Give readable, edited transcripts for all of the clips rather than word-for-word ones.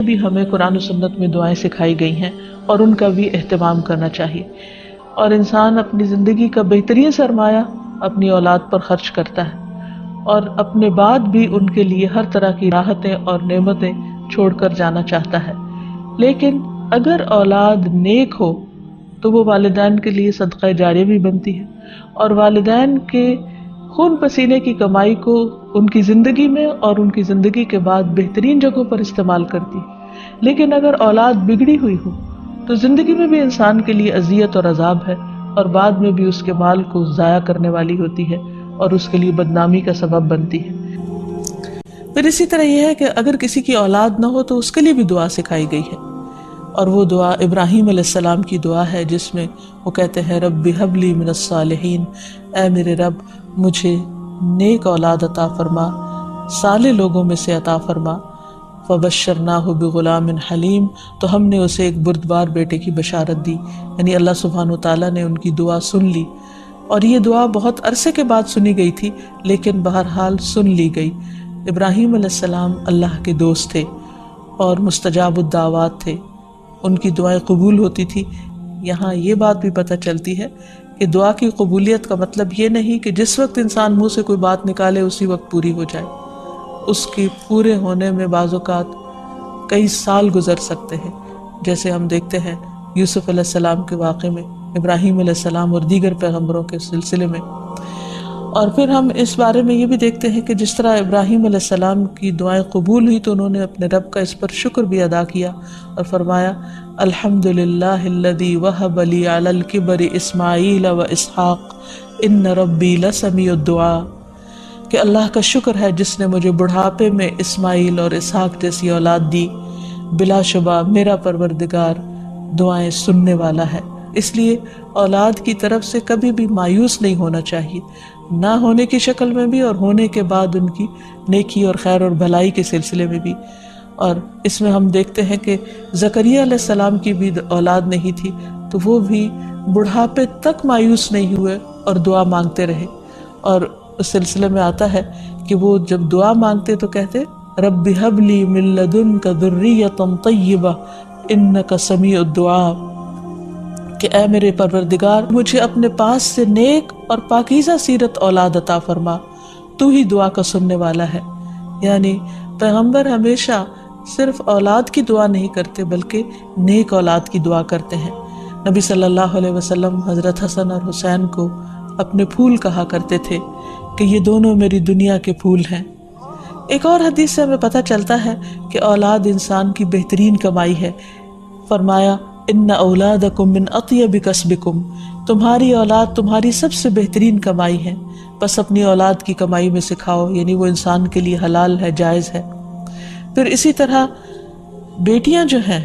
بھی ہمیں قرآن و سنت میں دعائیں سکھائی گئی ہیں اور ان کا بھی اہتمام کرنا چاہیے. اور انسان اپنی زندگی کا بہترین سرمایہ اپنی اولاد پر خرچ کرتا ہے اور اپنے بعد بھی ان کے لیے ہر طرح کی راحتیں اور نعمتیں چھوڑ کر جانا چاہتا ہے. لیکن اگر اولاد نیک ہو تو وہ والدین کے لیے صدقہ جاریہ بھی بنتی ہے اور والدین کے خون پسینے کی کمائی کو ان کی زندگی میں اور ان کی زندگی کے بعد بہترین جگہوں پر استعمال کرتی ہے. لیکن اگر اولاد بگڑی ہوئی ہو تو زندگی میں بھی انسان کے لیے اذیت اور عذاب ہے اور بعد میں بھی اس کے مال کو ضائع کرنے والی ہوتی ہے اور اس کے لیے بدنامی کا سبب بنتی ہے. پھر اسی طرح یہ ہے کہ اگر کسی کی اولاد نہ ہو تو اس کے لیے بھی دعا سکھائی گئی ہے اور وہ دعا ابراہیم علیہ السلام کی دعا ہے جس میں وہ کہتے ہیں رب ہب لی من الصالحین، اے میرے رب مجھے نیک اولاد عطا فرما، صالح لوگوں میں سے عطا فرما. فبشرناہ بغلام حلیم، تو ہم نے اسے ایک بردبار بیٹے کی بشارت دی. یعنی اللہ سبحانہ وتعالیٰ نے ان کی دعا سن لی اور یہ دعا بہت عرصے کے بعد سنی گئی تھی لیکن بہرحال سن لی گئی. ابراہیم علیہ السلام اللہ کے دوست تھے اور مستجاب الدعوات تھے، ان کی دعائیں قبول ہوتی تھی. یہاں یہ بات بھی پتہ چلتی ہے کہ دعا کی قبولیت کا مطلب یہ نہیں کہ جس وقت انسان منہ سے کوئی بات نکالے اسی وقت پوری ہو جائے. اس کی پورے ہونے میں بعض اوقات کئی سال گزر سکتے ہیں، جیسے ہم دیکھتے ہیں یوسف علیہ السلام کے واقعے میں، ابراہیم علیہ السلام اور دیگر پیغمبروں کے سلسلے میں. اور پھر ہم اس بارے میں یہ بھی دیکھتے ہیں کہ جس طرح ابراہیم علیہ السلام کی دعائیں قبول ہوئی تو انہوں نے اپنے رب کا اس پر شکر بھی ادا کیا اور فرمایا الحمدللہ الذی وہب لی علی الکبر اسماعیل و اسحاق ان ربی لسمیع الدعاء، کہ اللہ کا شکر ہے جس نے مجھے بڑھاپے میں اسماعیل اور اسحاق جیسی اولاد دی، بلا شبہ میرا پروردگار دعائیں سننے والا ہے. اس لیے اولاد کی طرف سے کبھی بھی مایوس نہیں ہونا چاہیے، نہ ہونے کی شکل میں بھی اور ہونے کے بعد ان کی نیکی اور خیر اور بھلائی کے سلسلے میں بھی. اور اس میں ہم دیکھتے ہیں کہ زکریا علیہ السلام کی بھی اولاد نہیں تھی تو وہ بھی بڑھاپے تک مایوس نہیں ہوئے اور دعا مانگتے رہے. اور اس سلسلے میں آتا ہے کہ وہ جب دعا مانگتے تو کہتے رب ہب لی من لدنک ذریۃ طیبہ انک سمیع الدعاء، کہ اے میرے پروردگار مجھے اپنے پاس سے نیک اور پاکیزہ سیرت اولاد عطا فرما، تو ہی دعا کا سننے والا ہے. یعنی پیغمبر ہمیشہ صرف اولاد کی دعا نہیں کرتے بلکہ نیک اولاد کی دعا کرتے ہیں. نبی صلی اللہ علیہ وسلم حضرت حسن اور حسین کو اپنے پھول کہا کرتے تھے کہ یہ دونوں میری دنیا کے پھول ہیں. ایک اور حدیث سے ہمیں پتہ چلتا ہے کہ اولاد انسان کی بہترین کمائی ہے. فرمایا ان اولادکم من اطیب کسبکم، تمہاری اولاد تمہاری سب سے بہترین کمائی ہے، بس اپنی اولاد کی کمائی میں سے کھاؤ، یعنی وہ انسان کے لیے حلال ہے، جائز ہے. پھر اسی طرح بیٹیاں جو ہیں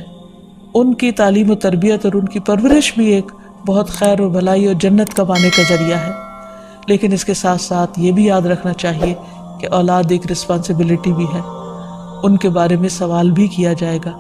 ان کی تعلیم و تربیت اور ان کی پرورش بھی ایک بہت خیر و بھلائی اور جنت کمانے کا ذریعہ ہے. لیکن اس کے ساتھ ساتھ یہ بھی یاد رکھنا چاہیے کہ اولاد ایک رسپانسبلٹی بھی ہے، ان کے بارے میں سوال بھی کیا جائے گا.